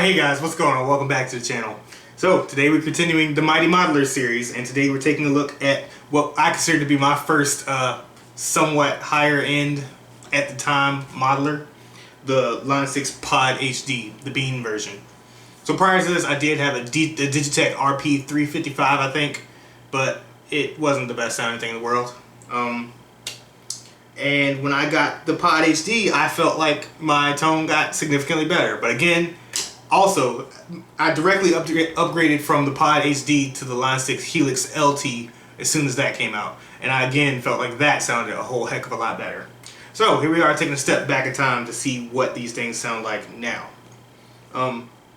Alright, hey guys, what's going on? Welcome back to the channel. So, today we're continuing the Mighty Modeler series, and today we're taking a look at what I consider to be my first somewhat higher end, at the time, modeler, the Line 6 Pod HD, the Bean version. So prior to this, I did have a Digitech RP355, I think, but it wasn't the best sounding thing in the world. And when I got the Pod HD, I felt like my tone got significantly better. But again, also, I directly upgraded from the Pod HD to the Line 6 Helix LT as soon as that came out. And I again felt like that sounded a whole heck of a lot better. So here we are taking a step back in time to see what these things sound like now.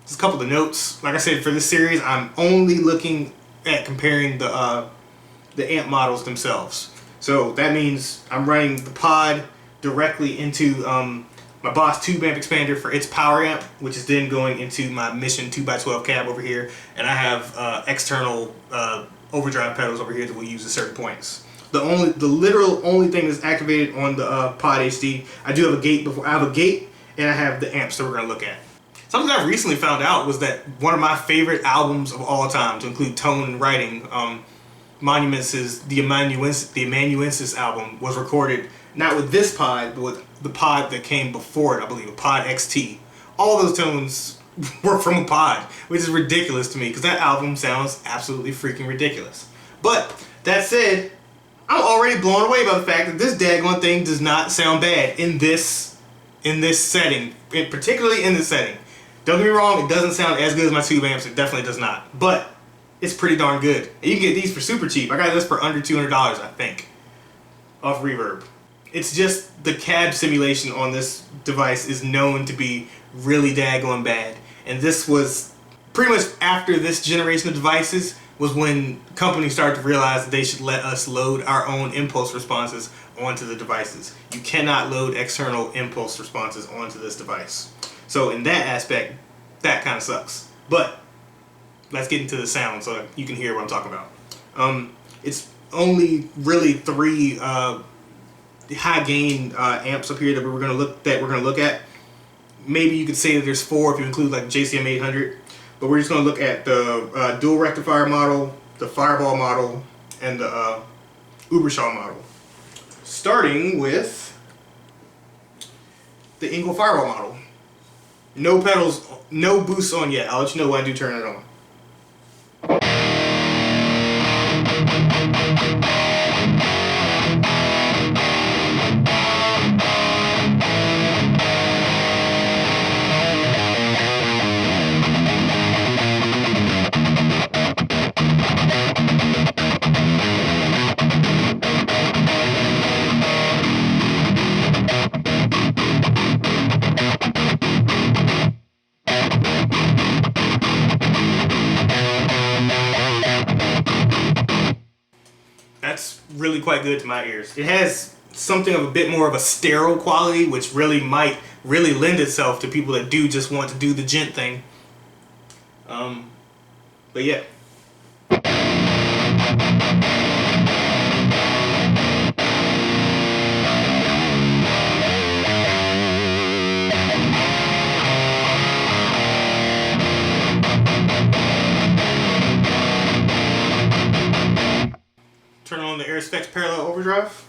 Just a couple of notes. Like I said, for this series, I'm only looking at comparing the amp models themselves. So that means I'm running the Pod directly into my Boss Tube amp expander for its power amp, which is then going into my Mission 2x12 cab over here, and I have external overdrive pedals over here that we'll use at certain points. The literal only thing that's activated on the Pod HD, I do have a gate before. I have a gate, and I have the amps that we're gonna look at. Something I recently found out was that one of my favorite albums of all time, to include tone and writing, Monuments' the Amanuensis album, was recorded not with this pod, but with the pod that came before it, I believe, a Pod XT. All those tones were from a pod, which is ridiculous to me because that album sounds absolutely freaking ridiculous. But that said, I'm already blown away by the fact that this daggone thing does not sound bad in this setting, particularly in this setting. Don't get me wrong, it doesn't sound as good as my tube amps, it definitely does not, but it's pretty darn good. And you can get these for super cheap. I got this for under $200, I think, off Reverb. It's just the cab simulation on this device is known to be really daggone bad. And this was pretty much after this generation of devices was when companies started to realize that they should let us load our own impulse responses onto the devices. You cannot load external impulse responses onto this device. So in that aspect, that kind of sucks. But let's get into the sound so you can hear what I'm talking about. It's only really three high gain amps up here that we're gonna look at. Maybe you could say that there's four if you include like JCM 800, but we're just gonna look at the dual rectifier model, the Fireball model, and the Ubershow model. Starting with the Engel Fireball model. No pedals, no boosts on yet. I'll let you know when I do turn it on. That's really quite good to my ears. It has something of a bit more of a sterile quality, which might lend itself to people that do just want to do the gent thing. But yeah. Turn on the Air-Specs parallel overdrive.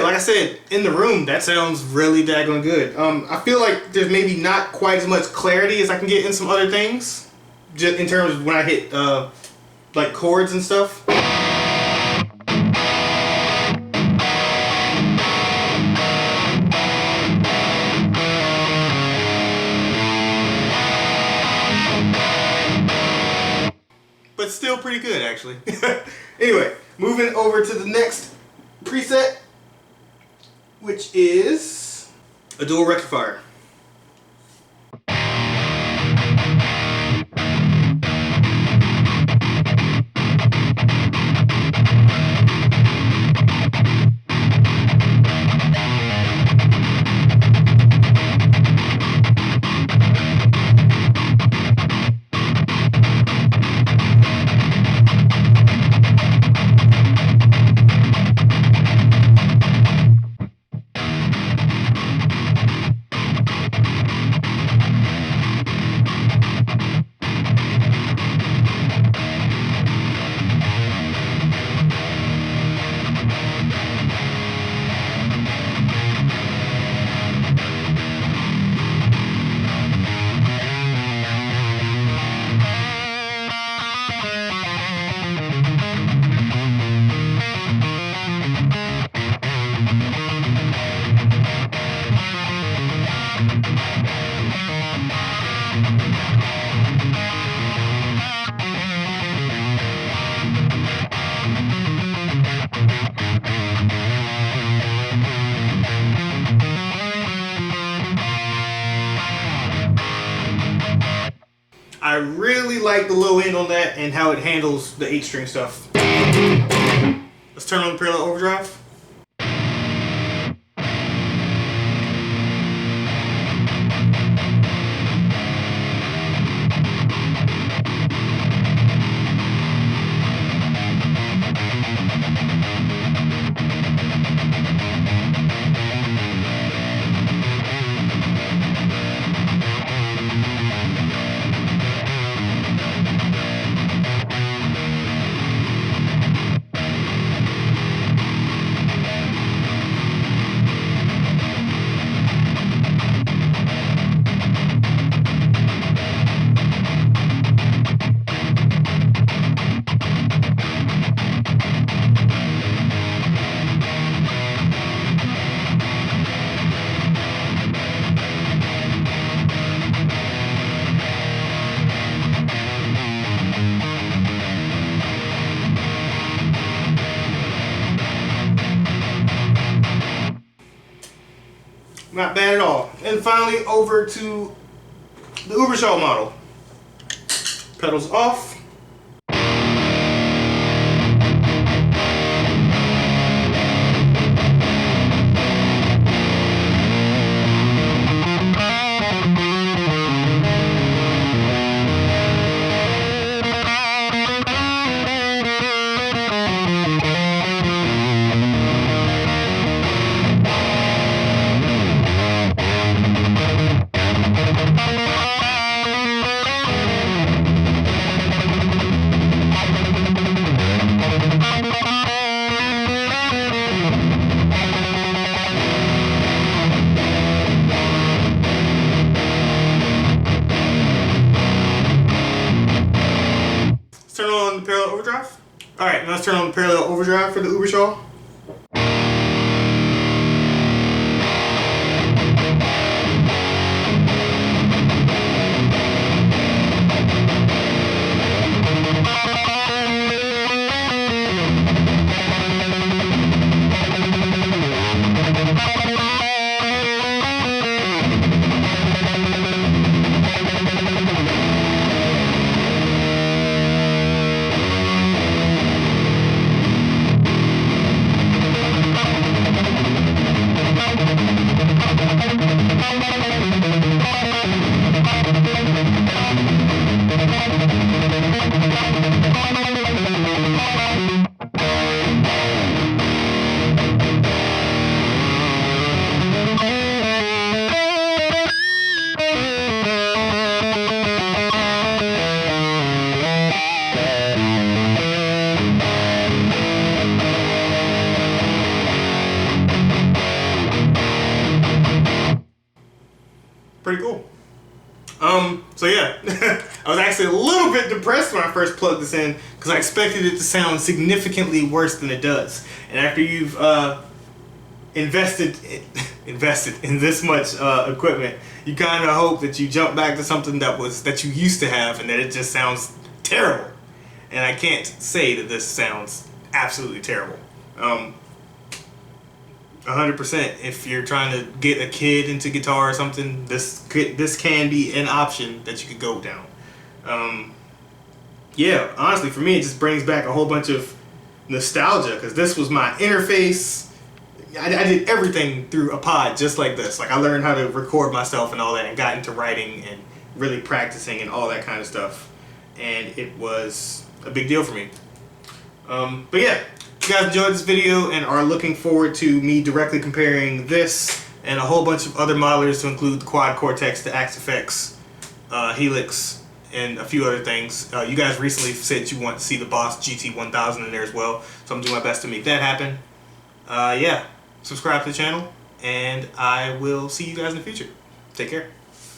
like I said, in the room, that sounds really daggone good. I feel like there's maybe not quite as much clarity as I can get in some other things, just in terms of when I hit like chords and stuff. But still pretty good, actually. Anyway, moving over to the next preset, which is a dual rectifier. I really like the low end on that and how it handles the 8-string stuff. Let's turn on the parallel overdrive. Not bad at all. And finally over to the Ubershow model. Pedals off. Turn on the parallel overdrive. Alright, now let's turn on the parallel overdrive for the Ubershow. was actually a little bit depressed when I first plugged this in because I expected it to sound significantly worse than it does. And after you've invested in this much equipment, you kind of hope that you jump back to something that you used to have and that it just sounds terrible. And I can't say that this sounds absolutely terrible. 100%. If you're trying to get a kid into guitar or something, this can be an option that you could go down. Yeah, honestly, for me, it just brings back a whole bunch of nostalgia because this was my interface. I did everything through a pod just like this. Like I learned how to record myself and all that, and got into writing and really practicing and all that kind of stuff. And it was a big deal for me. But yeah. If you guys enjoyed this video and are looking forward to me directly comparing this and a whole bunch of other modelers to include the Quad Cortex, the Axe FX, Helix, and a few other things. You guys recently said you want to see the Boss GT1000 in there as well, so I'm doing my best to make that happen. Yeah, subscribe to the channel, and I will see you guys in the future. Take care.